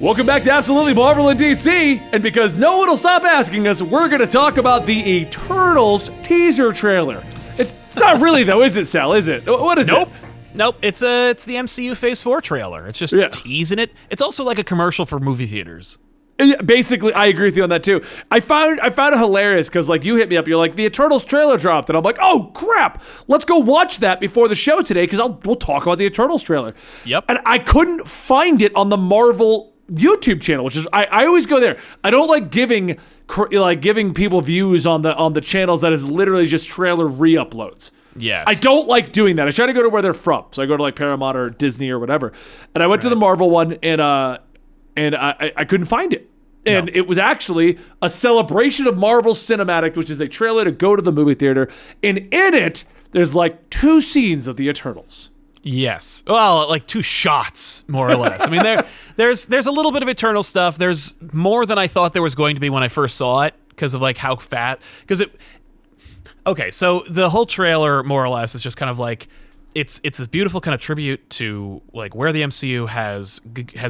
Welcome back to Absolutely Marvel in DC, and because no one will stop asking us, we're going to talk about the Eternals teaser trailer. It's not really though, is it, Sal? Is it? What is it? Nope. It's the MCU Phase 4 trailer. It's just teasing it. It's also like a commercial for movie theaters. Yeah, basically, I agree with you on that too. I found it hilarious because like you hit me up, you're like the Eternals trailer dropped, and I'm like, oh crap, let's go watch that before the show today because we'll talk about the Eternals trailer. Yep. And I couldn't find it on the Marvel YouTube channel, which is I always go there. I don't like giving people views on the channels that is literally just trailer re-uploads. Yes. I don't like doing that. I try to go to where they're from. So I go to like Paramount or Disney or whatever. And I went to the Marvel one and I couldn't find it. And it was actually a celebration of Marvel Cinematic, which is a trailer to go to the movie theater. And in it, there's like 2 scenes of the Eternals. Yes. Well, like 2 shots, more or less. I mean, there's a little bit of Eternal stuff. There's more than I thought there was going to be when I first saw it because of like how fat. Okay, so the whole trailer, more or less, is just kind of like it's this beautiful kind of tribute to like where the MCU has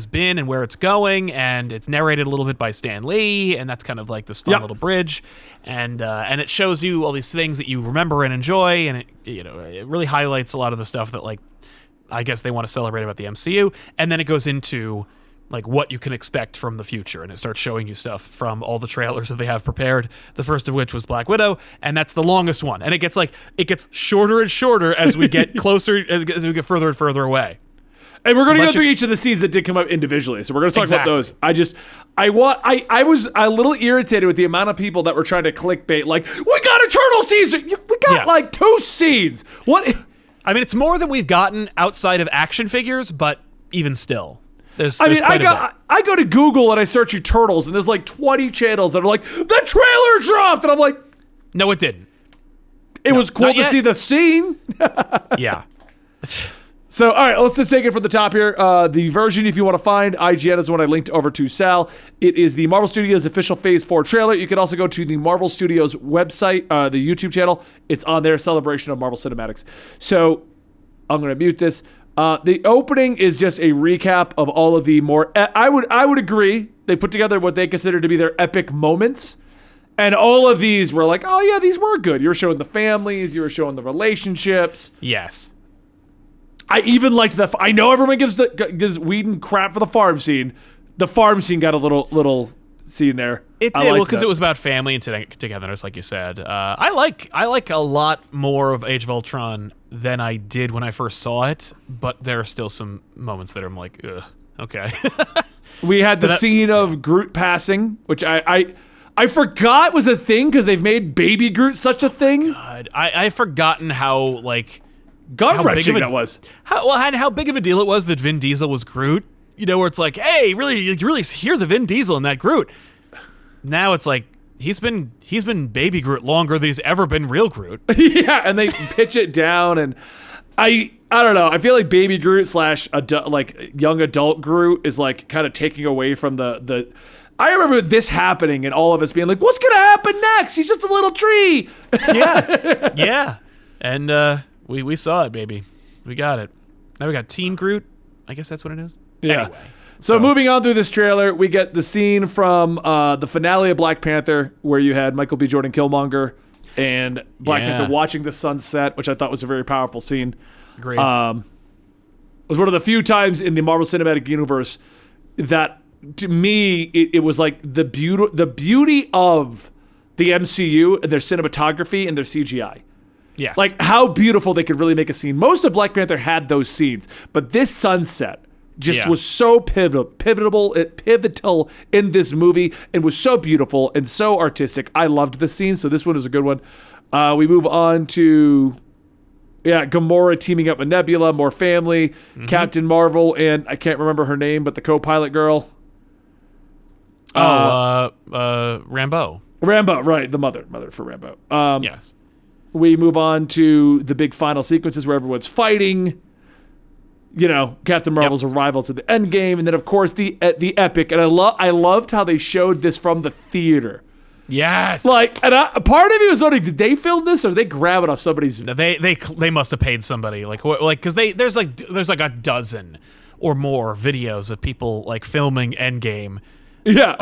been and where it's going, and it's narrated a little bit by Stan Lee, and that's kind of like this fun little bridge, and it shows you all these things that you remember and enjoy, and it really highlights a lot of the stuff that like I guess they want to celebrate about the MCU, and then it goes into like what you can expect from the future, and it starts showing you stuff from all the trailers that they have prepared. The first of which was Black Widow, and that's the longest one. And it gets shorter and shorter as we get closer, as we get further and further away. And we're going to go through each of the scenes that did come up individually. So we're going to talk about those. I was a little irritated with the amount of people that were trying to clickbait. Like, we got Eternals teaser. We got like 2 scenes. What? I mean, it's more than we've gotten outside of action figures, but even still. I go to Google and I search Eternals, and there's like 20 channels that are like, the trailer dropped, and I'm like, no, it didn't. It was cool to see the scene. Yeah. So, all right, let's just take it from the top here. The version, if you want to find, IGN is the one I linked over to Sal. It is the Marvel Studios official Phase 4 trailer. You can also go to the Marvel Studios website, the YouTube channel. It's on their celebration of Marvel Cinematics. So, I'm going to mute this. The opening is just a recap of all of the more. I would agree. They put together what they consider to be their epic moments, and all of these were like, oh yeah, these were good. You were showing the families, you were showing the relationships. Yes. I even liked the. I know everyone gives Whedon crap for the farm scene. The farm scene got a little scene there. It did, well, because it was about family and togetherness, like you said. I like a lot more of Age of Ultron than I did when I first saw it, but there are still some moments that I'm like, ugh, okay. We had the scene of Groot passing, which I forgot was a thing because they've made Baby Groot such a thing. God, I've forgotten how like gut-wrenching that was. How big of a deal it was that Vin Diesel was Groot. You know, where it's like, hey, really, you really hear the Vin Diesel in that Groot. Now it's like he's been Baby Groot longer than he's ever been real Groot. Yeah, and they pitch it down, and I don't know. I feel like Baby Groot / like young adult Groot is like kind of taking away from the. I remember this happening and all of us being like, "What's gonna happen next? He's just a little tree." Yeah, and we saw it, baby. We got it. Now we got Teen Groot. I guess that's what it is. Yeah. Anyway, so moving on through this trailer, we get the scene from the finale of Black Panther where you had Michael B. Jordan Killmonger and Black Panther watching the sunset, which I thought was a very powerful scene. Great. It was one of the few times in the Marvel Cinematic Universe that, to me, it was like the beauty of the MCU and their cinematography and their CGI. Yes. Like how beautiful they could really make a scene. Most of Black Panther had those scenes, but this sunset just was so pivotal in this movie and was so beautiful and so artistic. I loved the scene, so this one is a good one. We move on to Gamora teaming up with Nebula, more family, Captain Marvel, and I can't remember her name, but the co-pilot girl. Rambeau. Rambeau, right, the mother for Rambeau. Yes. We move on to the big final sequences where everyone's fighting. You know, Captain Marvel's arrival to the end game, and then of course the epic. And I loved how they showed this from the theater. Yes. Like, and part of me was wondering, did they film this or did they grab it off somebody's? No, they must have paid somebody, like because there's like a dozen or more videos of people like filming Endgame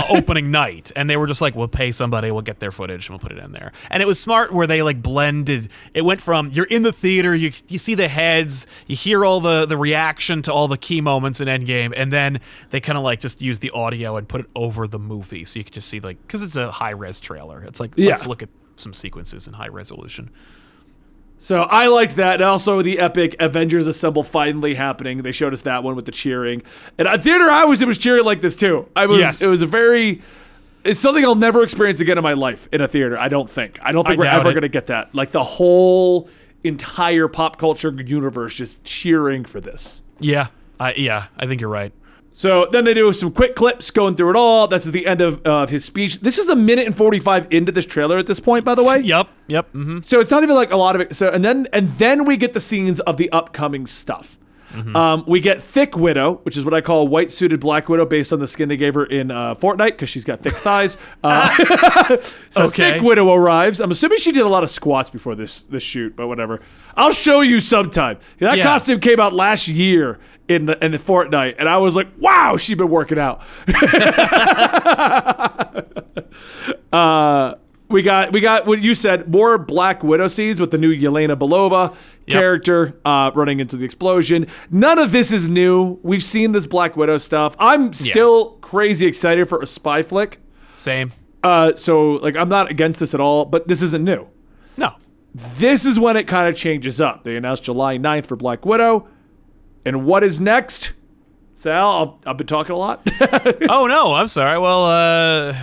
opening night, and they were just like, we'll pay somebody, we'll get their footage, and we'll put it in there. And it was smart where they like blended. It went from you're in the theater, you see the heads, you hear all the reaction to all the key moments in Endgame, and then they kind of like just use the audio and put it over the movie, so you could just see like, because it's a high res trailer. It's like let's look at some sequences in high resolution. So I liked that, and also the epic Avengers Assemble finally happening. They showed us that one with the cheering, and at theater I was cheering like this too. It was it's something I'll never experience again in my life in a theater. I don't think we're ever going to get that. Like the whole entire pop culture universe just cheering for this. Yeah, I think you're right. So then they do some quick clips going through it all. This is the end of his speech. This is a minute and 45 into this trailer at this point, by the way. Yep. Mm-hmm. So it's not even like a lot of it. So and then we get the scenes of the upcoming stuff. Mm-hmm. We get Thick Widow, which is what I call a white-suited Black Widow based on the skin they gave her in Fortnite because she's got thick thighs. Thick Widow arrives. I'm assuming she did a lot of squats before this shoot, but whatever. I'll show you sometime. That costume came out last year in the Fortnite, and I was like, wow, she's been working out. We got what you said, more Black Widow scenes with the new Yelena Belova character running into the explosion. None of this is new. We've seen this Black Widow stuff. I'm still crazy excited for a spy flick. Same. So like I'm not against this at all, but this isn't new. No. This is when it kind of changes up. They announced July 9th for Black Widow. And what is next? Sal, I've been talking a lot. Oh, no, I'm sorry. Well,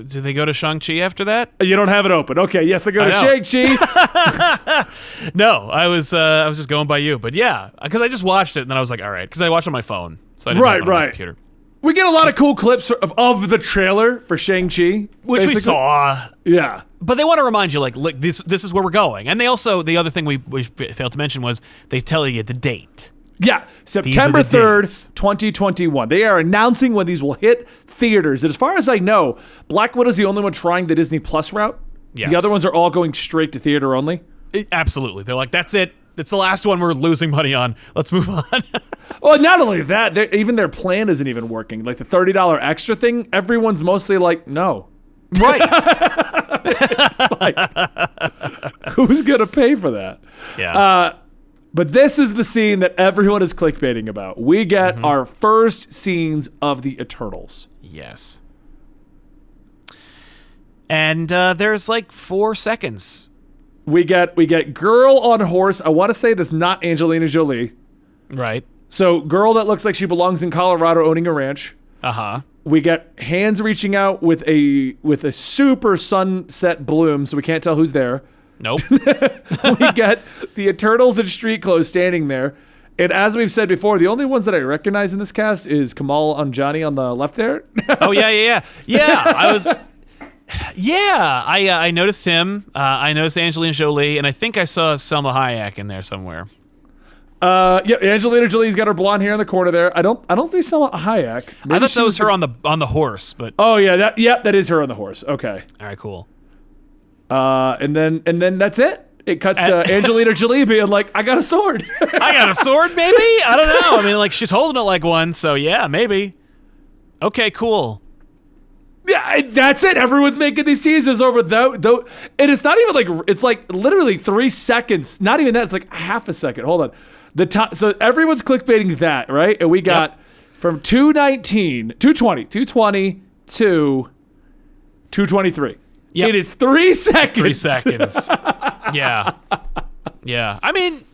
did they go to Shang-Chi after that? You don't have it open. Okay, yes, they go to Shang-Chi. No, I was just going by you. But yeah, because I just watched it, and then I was like, all right, because I watched it on my phone. So I didn't have it on my computer. We get a lot of cool clips of the trailer for Shang-Chi. Which we saw. Yeah. But they want to remind you, like, look, this is where we're going. And they also, the other thing we failed to mention was they tell you the date. Yeah, September 3rd, 2021. They are announcing when these will hit theaters. And as far as I know, Black Widow's the only one trying the Disney Plus route. Yes. The other ones are all going straight to theater only. Absolutely. They're like, that's it. It's the last one we're losing money on. Let's move on. Well, not only that, even their plan isn't even working. Like the $30 extra thing, everyone's mostly like, no. Right. Like, who's going to pay for that? Yeah. But this is the scene that everyone is clickbaiting about. We get our first scenes of the Eternals. Yes. And there's like 4 seconds. We get girl on horse. I want to say this not Angelina Jolie. Right. So girl that looks like she belongs in Colorado owning a ranch. Uh-huh. We get hands reaching out with a super sunset bloom, so we can't tell who's there. Nope. We get the Eternals in street clothes standing there. And as we've said before, the only ones that I recognize in this cast is Kamal Anjani on the left there. Oh, yeah. I noticed him. I noticed Angelina Jolie, and I think I saw Selma Hayek in there somewhere. Angelina Jolie's got her blonde hair in the corner there. I don't see Selma Hayek. Maybe I thought that was her on the horse, but oh yeah, that is her on the horse. Okay. All right, cool. And then that's it. It cuts to Angelina Jolie being like, I got a sword. I got a sword, maybe? I don't know. I mean, like, she's holding it like one, so yeah, maybe. Okay, cool. Yeah, that's it. Everyone's making these teasers over though, and it's not even like, it's like literally 3 seconds. Not even that. It's like half a second. Hold on. So everyone's clickbaiting that, right? And we got from 220 to 223. Yep. It is 3 seconds. 3 seconds. Yeah. I mean,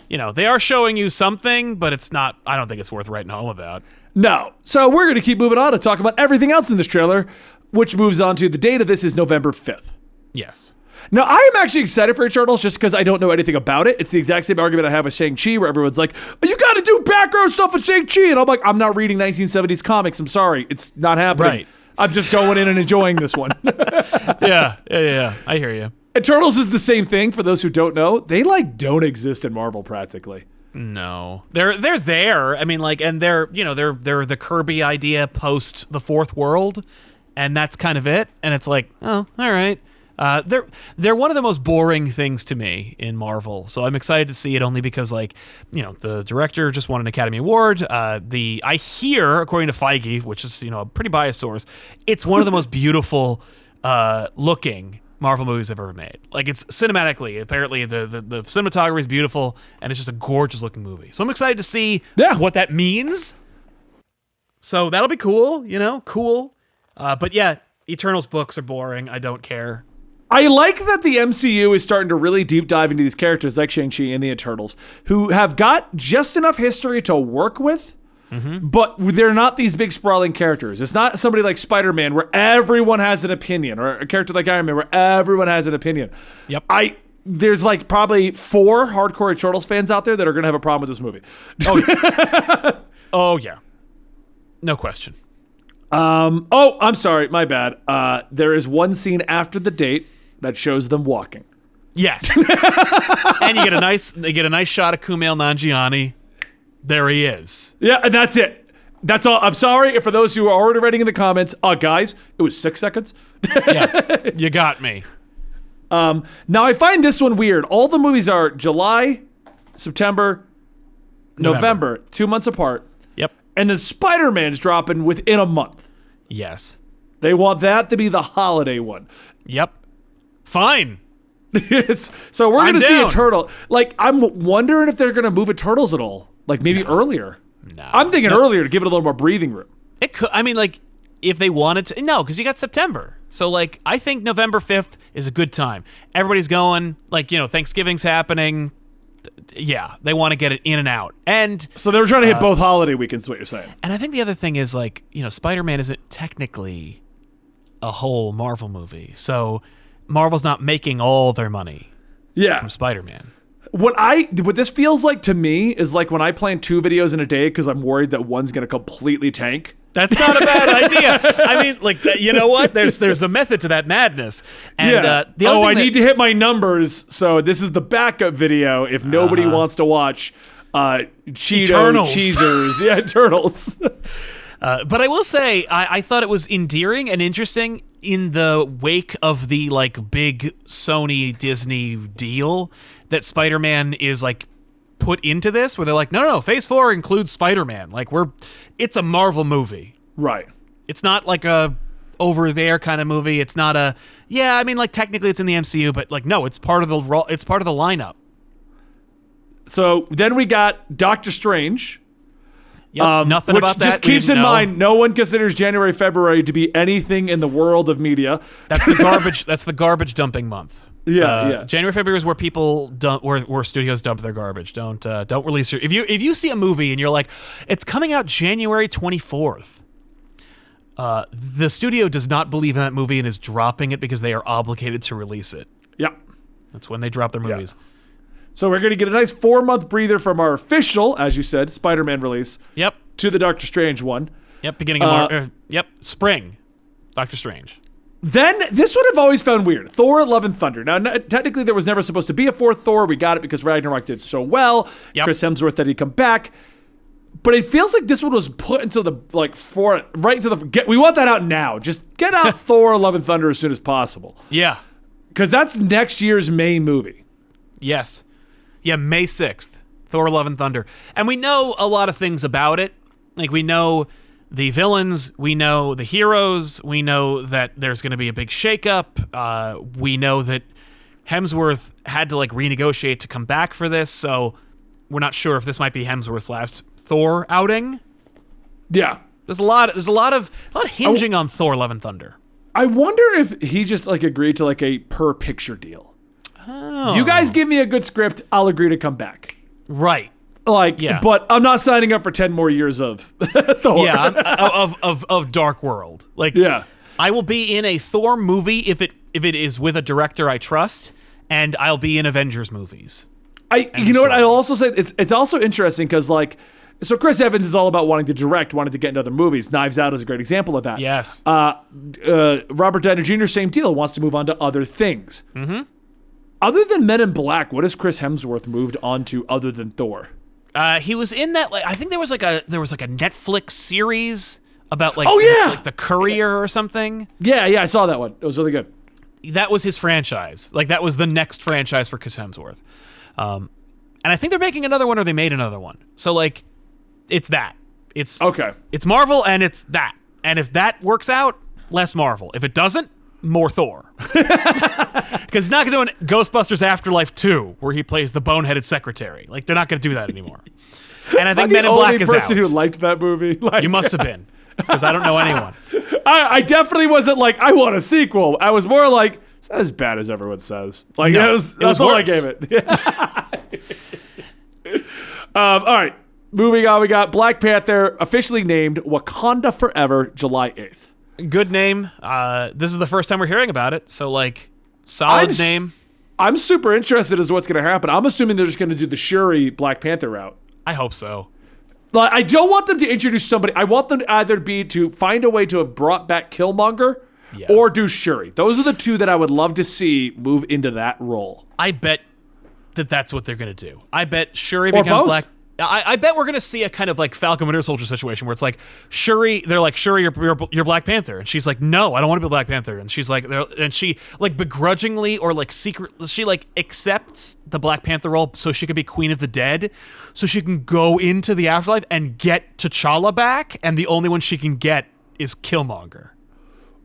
they are showing you something, but it's not, I don't think it's worth writing home about. No. So we're going to keep moving on to talk about everything else in this trailer, which moves on to the date of this is November 5th. Yes. Now, I am actually excited for Eternals just because I don't know anything about it. It's the exact same argument I have with Shang-Chi where everyone's like, you got to do background stuff with Shang-Chi. And I'm like, I'm not reading 1970s comics. I'm sorry. It's not happening. Right. I'm just going in and enjoying this one. Yeah. I hear you. Eternals is the same thing for those who don't know. They don't exist in Marvel practically. No. They're there. I mean, and they're the Kirby idea post the Fourth World, and that's kind of it. And it's like, oh, all right. They're one of the most boring things to me in Marvel, so I'm excited to see it only because, like, you know, the director just won an Academy Award. I hear, according to Feige, which is, you know, a pretty biased source, it's one of the most beautiful looking Marvel movies I've ever made. Like, it's cinematically, apparently the cinematography is beautiful, and it's just a gorgeous looking movie. So I'm excited to see what that means. So that'll be cool, you know, cool. But yeah, Eternals books are boring. I don't care. I like that the MCU is starting to really deep dive into these characters like Shang-Chi and the Eternals, who have got just enough history to work with, but they're not these big sprawling characters. It's not somebody like Spider-Man where everyone has an opinion, or a character like Iron Man where everyone has an opinion. Yep. There's like probably 4 hardcore Eternals fans out there that are going to have a problem with this movie. Oh, yeah. Oh, yeah. No question. I'm sorry. My bad. There is one scene after the date that shows them walking. Yes. And you get a nice shot of Kumail Nanjiani. There he is. Yeah, and that's it. That's all. I'm sorry for those who are already writing in the comments. Guys, it was 6 seconds. Yeah, you got me. Now I find this one weird. All the movies are July, September, November 2 months apart. Yep. And then Spider-Man's dropping within a month. Yes. They want that to be the holiday one. Yep. Fine. So we're going to see down. Eternal. Like, I'm wondering if they're going to move Eternals at all. Like, maybe earlier. No. I'm thinking earlier to give it a little more breathing room. It could. I mean, like, if they wanted to. No, because you got September. So, like, I think November 5th is a good time. Everybody's going. Like, you know, Thanksgiving's happening. Yeah, they want to get it in and out. And so they were trying to hit both holiday weekends, is what you're saying. And I think the other thing is, like, you know, Spider-Man isn't technically a whole Marvel movie. So Marvel's not making all their money from Spider-Man. What this feels like to me is like when I plan 2 videos in a day because I'm worried that one's going to completely tank. That's not a bad idea. I mean, like, you know what? There's a method to that madness. And the other I need to hit my numbers, so this is the backup video if nobody wants to watch Cheeto Eternals. Cheezers. Yeah, Eternals. But I will say, I thought it was endearing and interesting in the wake of the, like, big Sony Disney deal that Spider-Man is, like, put into this, where they're like, no, Phase 4 includes Spider-Man. Like, it's a Marvel movie. Right. It's not like a over there kind of movie. It's not a, I mean, like, technically it's in the MCU, but, like, no, it's part of the lineup. So then we got Doctor Strange. Yep, nothing which about that. Just keeps in mind, no one considers January, February to be anything in the world of media. That's the garbage. That's the garbage dumping month. Yeah. January, February is where people dump, where studios dump their garbage. Don't release your. If you see a movie and you're like, it's coming out January 24th. The studio does not believe in that movie and is dropping it because they are obligated to release it. Yeah. That's when they drop their movies. Yeah. So we're going to get a nice 4-month breather from our official, as you said, Spider-Man release. Yep. To the Doctor Strange one. Yep. Beginning of March. Spring. Doctor Strange. Then, this one I've always found weird. Thor, Love and Thunder. Now, technically, there was never supposed to be a 4th Thor. We got it because Ragnarok did so well. Yep. Chris Hemsworth that he'd come back. But it feels like this one was put into the, like, we want that out now. Just get out Thor, Love and Thunder as soon as possible. Yeah. Because that's next year's May movie. Yes. Yeah, May 6th. Thor, Love and Thunder. And we know a lot of things about it. Like, we know the villains, we know the heroes, we know that there's going to be a big shakeup. We know that Hemsworth had to, like, renegotiate to come back for this, so we're not sure if this might be Hemsworth's last Thor outing. Yeah. There's a lot of hinging on Thor, Love and Thunder. I wonder if he just, like, agreed to, like, a per picture deal. Oh. You guys give me a good script, I'll agree to come back. Right. Like, yeah. But I'm not signing up for 10 more years of Thor. Yeah, of Dark World. Like, yeah. I will be in a Thor movie if it is with a director I trust, and I'll be in Avengers movies. You know what? I'll also say it's also interesting because, like, so Chris Evans is all about wanting to direct, wanting to get into other movies. Knives Out is a great example of that. Yes. Robert Downey Jr., same deal, wants to move on to other things. Mm-hmm. Other than Men in Black, what has Chris Hemsworth moved on to other than Thor? He was in that, like, I think there was like a Netflix series about, like, like the Courier or something. Yeah, I saw that one. It was really good. that was his franchise. Like, that was the next franchise for Chris Hemsworth. And I think they're making another one, or they made another one. So, like, it's that. It's Marvel, and it's that. And if that works out, less Marvel. If it doesn't, more Thor. Because he's not going to do an Ghostbusters Afterlife 2, where he plays the boneheaded secretary. Like, they're not going to do that anymore. And I think Men in Black is out. I'm the only person who liked that movie. Like, you must have been, because I don't know anyone. I definitely wasn't like, I want a sequel. I was more like, it's not as bad as everyone says. Like, no, that's all I gave it. All right, moving on. We got Black Panther, officially named Wakanda Forever, July 8th. Good name. This is the first time we're hearing about it, so, like, solid name. I'm super interested as to what's going to happen. I'm assuming they're just going to do the Shuri Black Panther route. I hope so. Like, I don't want them to introduce somebody. I want them to either be to find a way to have brought back Killmonger, or do Shuri. Those are the two that I would love to see move into that role. I bet that's what they're going to do. I bet Shuri becomes Black. I bet we're going to see a kind of like Falcon Winter Soldier situation where it's like Shuri, they're like, Shuri, you're Black Panther. And she's like, no, I don't want to be Black Panther. And she's like, and she like begrudgingly or like she like accepts the Black Panther role so she can be Queen of the Dead, so she can go into the afterlife and get T'Challa back. And the only one she can get is Killmonger.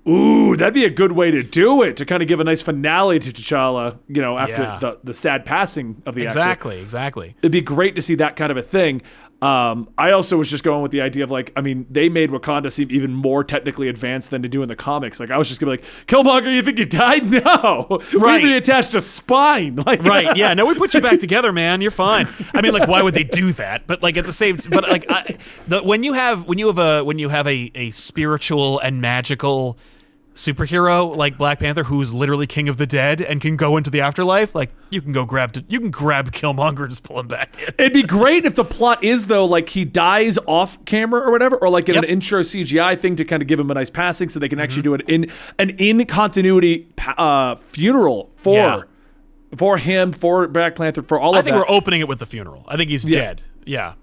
Ooh, that'd be a good way to do it, to kind of give a nice finale to T'Challa, you know, after the sad passing of the actor. Exactly. It'd be great to see that kind of a thing. I also was just going with the idea of, like, I mean, they made Wakanda seem even more technically advanced than they do in the comics. Like, I was just going to be like, Killmonger, you think you died? No. Right. We attached a spine. Like, right, yeah. No, we put you back together, man. You're fine. I mean, like, why would they do that? But, like, at the same time, but, like, when you have a spiritual and magical superhero like Black Panther, who's literally king of the dead and can go into the afterlife, like, you can grab Killmonger and just pull him back in. It'd be great if the plot is, though, like, he dies off camera or whatever, or like in an intro CGI thing to kind of give him a nice passing so they can actually do it in an in-continuity funeral for him, for Black Panther, for all of that. I think we're opening it with the funeral. I think he's dead. Yeah.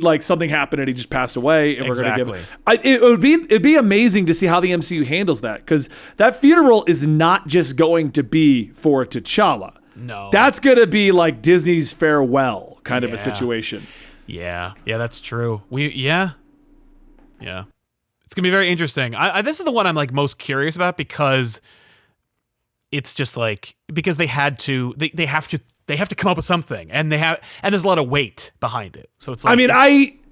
Like, something happened and he just passed away, and we're going to give it'd be amazing to see how the MCU handles that, because that funeral is not just going to be for T'Challa. No, that's going to be like Disney's farewell kind of a situation. Yeah, that's true. Yeah, it's gonna be very interesting. This is the one I'm like most curious about, because it's just like, because they have to come up with something, and there's a lot of weight behind it. So it's like, I mean,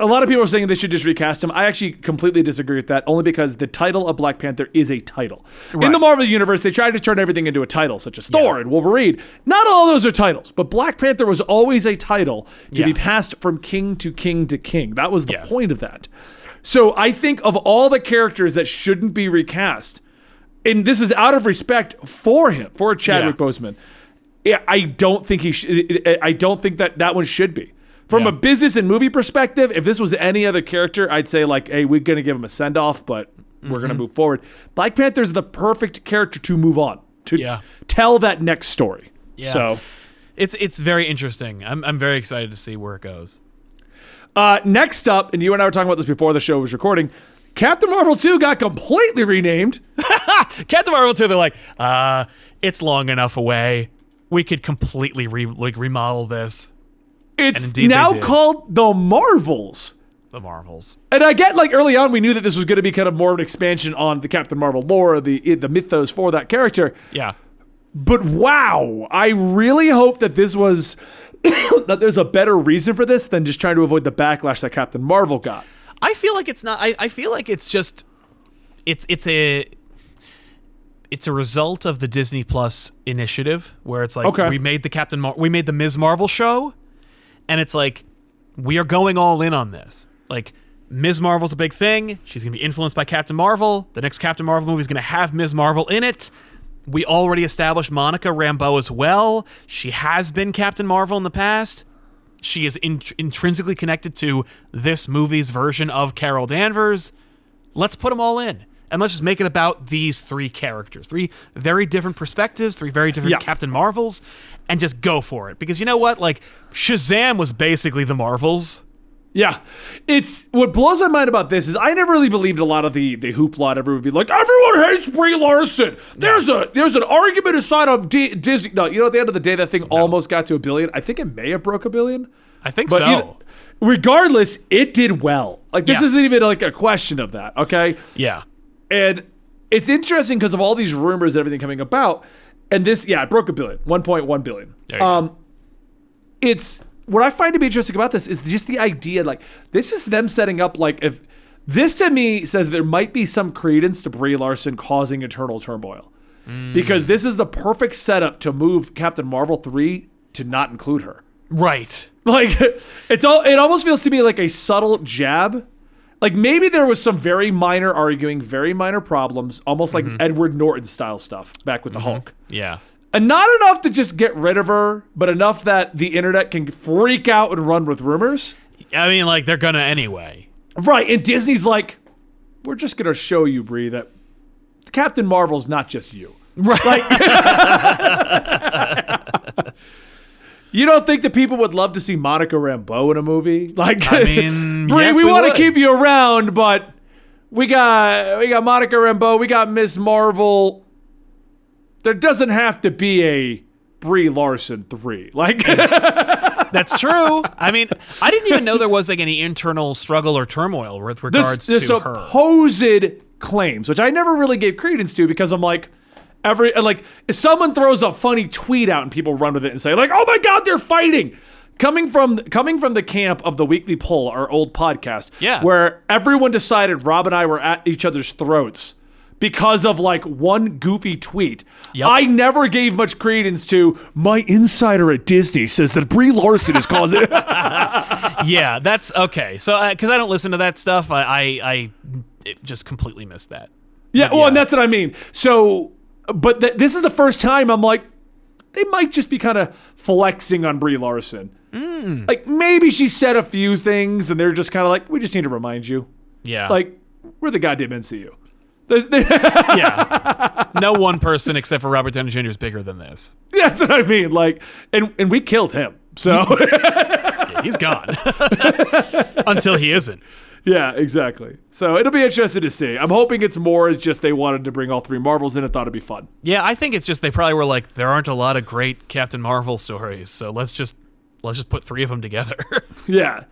a lot of people are saying they should just recast him. I actually completely disagree with that, only because the title of Black Panther is a title. Right. In the Marvel Universe, they try to turn everything into a title, such as Thor and Wolverine. Not all of those are titles, but Black Panther was always a title to be passed from king to king to king. That was the point of that. So I think of all the characters that shouldn't be recast, and this is out of respect for him, for Chadwick Boseman, I don't think I don't think that one should be. From a business and movie perspective, if this was any other character, I'd say, like, hey, we're going to give him a send-off, but we're going to move forward. Black Panther is the perfect character to move on, to tell that next story. Yeah. So it's very interesting. I'm very excited to see where it goes. Next up, and you and I were talking about this before the show was recording, Captain Marvel 2 got completely renamed. Captain Marvel 2, they're like, it's long enough away. We could completely remodel this. It's now called The Marvels. The Marvels. And I get, like, early on we knew that this was going to be kind of more of an expansion on the Captain Marvel lore, the mythos for that character. Yeah. But wow, I really hope that this was that there's a better reason for this than just trying to avoid the backlash that Captain Marvel got. I feel like it's not. I feel like it's just it's a result of the Disney Plus initiative, where it's like, we made the Ms. Marvel show, and it's like, we are going all in on this. Like, Ms. Marvel's a big thing. She's going to be influenced by Captain Marvel. The next Captain Marvel movie is going to have Ms. Marvel in it. We already established Monica Rambeau as well. She has been Captain Marvel in the past. She is intrinsically connected to this movie's version of Carol Danvers. Let's put them all in. And let's just make it about these three characters. Three very different perspectives, three very different Captain Marvels, and just go for it. Because you know what? Like, Shazam was basically the Marvels. Yeah. It's what blows my mind about this is I never really believed a lot of the hoopla. Everyone would be like, everyone hates Brie Larson. There's an argument inside of Disney. No, at the end of the day, that thing almost got to $1 billion. I think it may have broke $1 billion. I think so. Regardless, it did well. Like, this isn't even like a question of that, okay? Yeah. And it's interesting because of all these rumors and everything coming about. And this, it broke $1 billion, 1.1 billion. There you go. It's what I find to be interesting about this is just the idea, like, this is them setting up, like, if this to me says there might be some credence to Brie Larson causing eternal turmoil. Because this is the perfect setup to move Captain Marvel 3 to not include her. Right. Like, it almost feels to me like a subtle jab. Like, maybe there was some very minor arguing, very minor problems, almost like Edward Norton style stuff back with the Hulk. Yeah. And not enough to just get rid of her, but enough that the internet can freak out and run with rumors. I mean, like, they're gonna anyway. Right, and Disney's like, we're just gonna show you, Brie, that Captain Marvel's not just you. Right. Like, you don't think that people would love to see Monica Rambeau in a movie? Like, I mean, Brie, yes, we want to would. keep you around, but we got Monica Rambeau, we got Miss Marvel. There doesn't have to be a Brie Larson 3. Like, that's true. I mean, I didn't even know there was like any internal struggle or turmoil with regards to her. Supposed claims, which I never really gave credence to because I'm like, if someone throws a funny tweet out and people run with it and say like, oh my God, they're fighting. Coming from the camp of the Weekly Poll, our old podcast, where everyone decided Rob and I were at each other's throats because of like one goofy tweet. Yep. I never gave much credence to my insider at Disney says that Brie Larson is causing. Yeah, that's okay. So because I don't listen to that stuff, I just completely missed that. Yeah, well, and that's what I mean. So, but this is the first time I'm like, they might just be kind of flexing on Brie Larson. Like maybe she said a few things and they're just kind of like, we just need to remind you. Yeah. Like, we're the goddamn MCU. Yeah. No one person except for Robert Downey Jr. is bigger than this. That's what I mean. Like, and we killed him. So yeah, he's gone. Until he isn't. Yeah, exactly. So it'll be interesting to see. I'm hoping it's more as just they wanted to bring all three Marvels in and thought it'd be fun. Yeah, I think it's just they probably were like, there aren't a lot of great Captain Marvel stories, so let's just put three of them together. Yeah.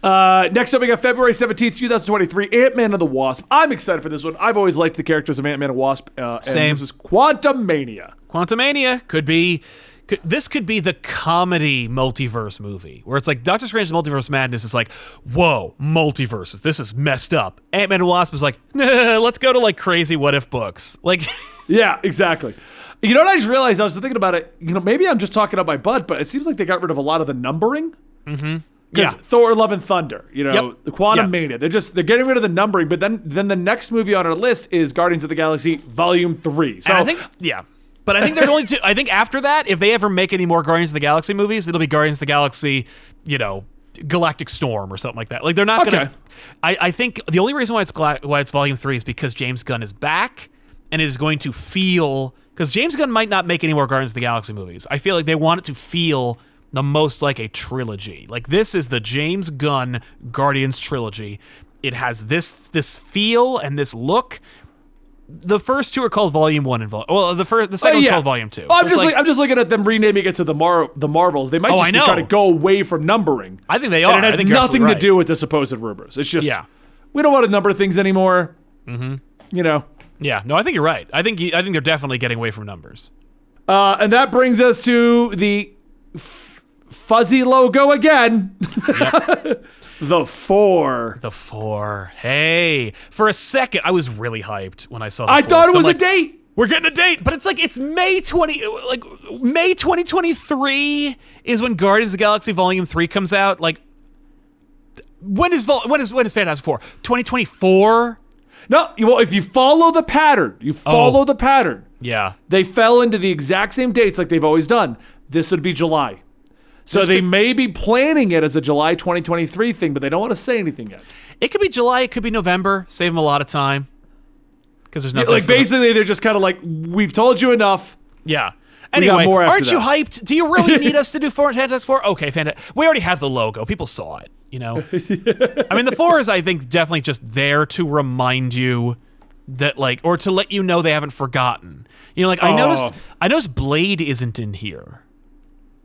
Next up, we got February 17th, 2023, Ant-Man and the Wasp. I'm excited for this one. I've always liked the characters of Ant-Man and Wasp. Same. And this is Quantumania. Quantumania could be the comedy multiverse movie where it's like Doctor Strange's Multiverse Madness is like, whoa, multiverses, this is messed up. Ant-Man and Wasp is like, nah, let's go to like crazy what if books. Like, yeah, exactly. You know what I just realized? I was thinking about it. You know, maybe I'm just talking up my butt, but it seems like they got rid of a lot of the numbering. Mm-hmm. Because Thor: Love and Thunder, the Quantumania, they're getting rid of the numbering. But then the next movie on our list is Guardians of the Galaxy Volume 3. So and I think but I think there's only two. I think after that, if they ever make any more Guardians of the Galaxy movies, it'll be Guardians of the Galaxy, Galactic Storm or something like that. Like they're not gonna. I think the only reason why it's Volume 3 is because James Gunn is back, and it is going to feel because James Gunn might not make any more Guardians of the Galaxy movies. I feel like they want it to feel the most like a trilogy. Like this is the James Gunn Guardians trilogy. It has this feel and this look. The first two are called Volume 1 and the second one's called Volume 2. I'm just looking at them renaming it to the Marvels. They might just be trying to go away from numbering. I think they are. And it has nothing to do with the supposed rumors. It's just we don't want to number things anymore. Mm-hmm. Yeah. No, I think you're right. I think they're definitely getting away from numbers. And that brings us to the fuzzy logo again. Yep. The Four. The Four. Hey, for a second, I was really hyped when I saw the I Four. thought it was a date. We're getting a date, but it's like it's May 2023 is when Guardians of the Galaxy Volume 3 comes out. Like, when is Fantastic Four? 2024? No, well, if you follow the pattern, the pattern. Yeah. They fell into the exact same dates like they've always done. This would be July. So they may be planning it as a July 2023 thing, but they don't want to say anything yet. It could be July. It could be November. Save them a lot of time. Because there's nothing. Like basically, they're just kind of like, we've told you enough. Yeah. Anyway, more aren't you hyped? Do you really need us to do Fantastic Four? Okay, fantastic. We already have the logo. People saw it. you know? I mean, the 4 is, I think, definitely just there to remind you that, like, or to let you know they haven't forgotten. You know, like, I noticed Blade isn't in here.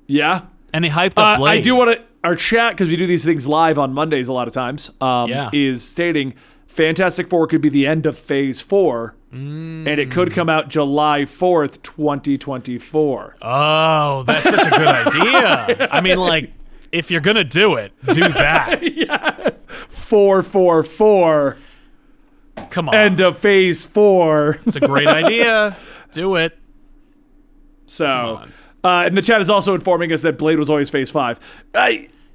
Yeah. And they hyped up Blade. I do want to, our chat, because we do these things live on Mondays a lot of times, is stating Fantastic Four could be the end of Phase 4, and it could come out July 4th, 2024. Oh, that's such a good idea. I mean, like, if you're going to do it, do that. Yeah. 444. Come on. End of Phase 4. It's a great idea. Do it. So, and the chat is also informing us that Blade was always Phase 5.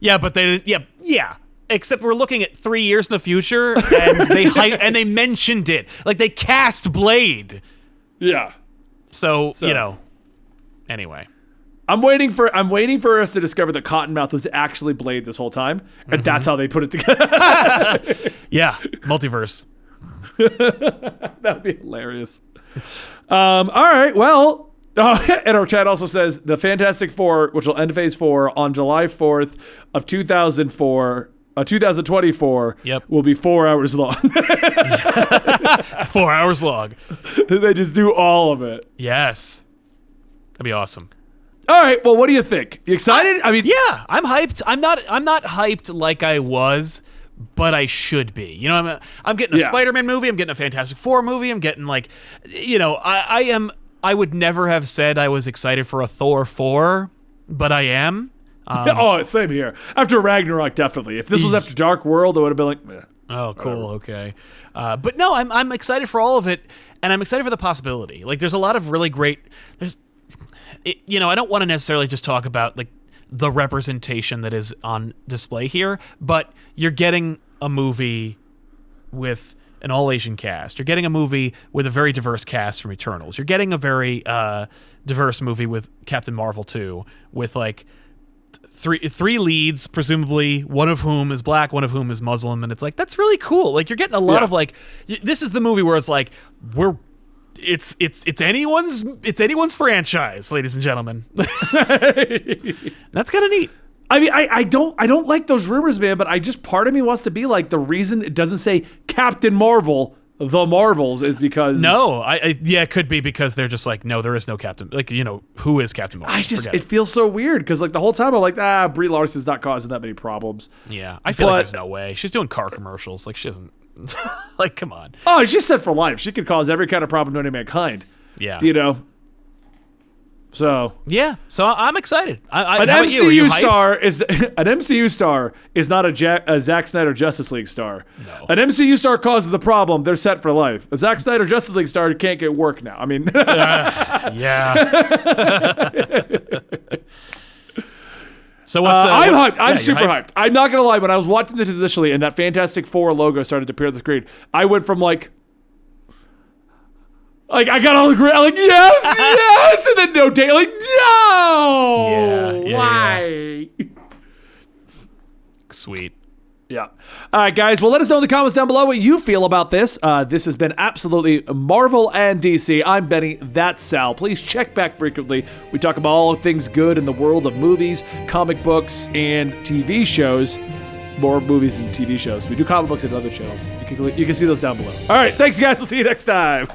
Yeah, but they didn't. Yeah. Except we're looking at 3 years in the future, and they mentioned it. Like, they cast Blade. Yeah. So you know. Anyway. I'm waiting for us to discover that Cottonmouth was actually Blade this whole time, and that's how they put it together. Yeah, multiverse. That would be hilarious. All right, well, and our chat also says the Fantastic Four, which will end Phase 4 on July 4th of 2024, will be 4 hours long. 4 hours long. They just do all of it. Yes. That'd be awesome. All right, well, what do you think? You excited? I mean, yeah, I'm hyped. I'm not hyped like I was, but I should be. You know, I'm getting a Spider-Man movie. I'm getting a Fantastic Four movie. I'm getting, like, you know, I would never have said I was excited for a Thor 4, but I am. Same here. After Ragnarok, definitely. If this was after Dark World, it would have been like, meh. Oh, cool. Okay. But no, I'm excited for all of it, and I'm excited for the possibility. Like, there's a lot of really great. You know, I don't want to necessarily just talk about, like, the representation that is on display here, but you're getting a movie with an all-Asian cast. You're getting a movie with a very diverse cast from Eternals. You're getting a very diverse movie with Captain Marvel 2, with, like, three leads, presumably, one of whom is black, one of whom is Muslim, and it's like, that's really cool. Like, you're getting a lot of, like, this is the movie where it's like, it's anyone's franchise, ladies and gentlemen. That's kind of neat. I mean, I don't like those rumors, man, but part of me wants to be like, the reason it doesn't say Captain Marvel, the Marvels, is because it could be because they're just like, no, there is no Captain. Like, you know, who is Captain Marvel? It feels so weird because, like, the whole time I'm like, Brie Larson's not causing that many problems. Yeah, I feel like there's no way. She's doing car commercials. Like, she doesn't. Like, come on. Oh, she's set for life. She could cause every kind of problem to any mankind. Yeah. You know? So. Yeah. So I'm excited. An MCU star is not a Zack Snyder Justice League star. No. An MCU star causes a problem. They're set for life. A Zack Snyder Justice League star can't get work now. I mean. Yeah. So what's I'm hyped. I'm super hyped. I'm not gonna lie. When I was watching this initially, and that Fantastic Four logo started to appear on the screen, I went from like I got all the great, like, yes, and then no day, like, no, why? Yeah. Sweet. Yeah. All right, guys. Well, let us know in the comments down below what you feel about this. This has been absolutely Marvel and DC. I'm Benny. That's Sal. Please check back frequently. We talk about all things good in the world of movies, comic books, and TV shows. More movies and TV shows. We do comic books and other channels. You can see those down below. All right. Thanks, guys. We'll see you next time.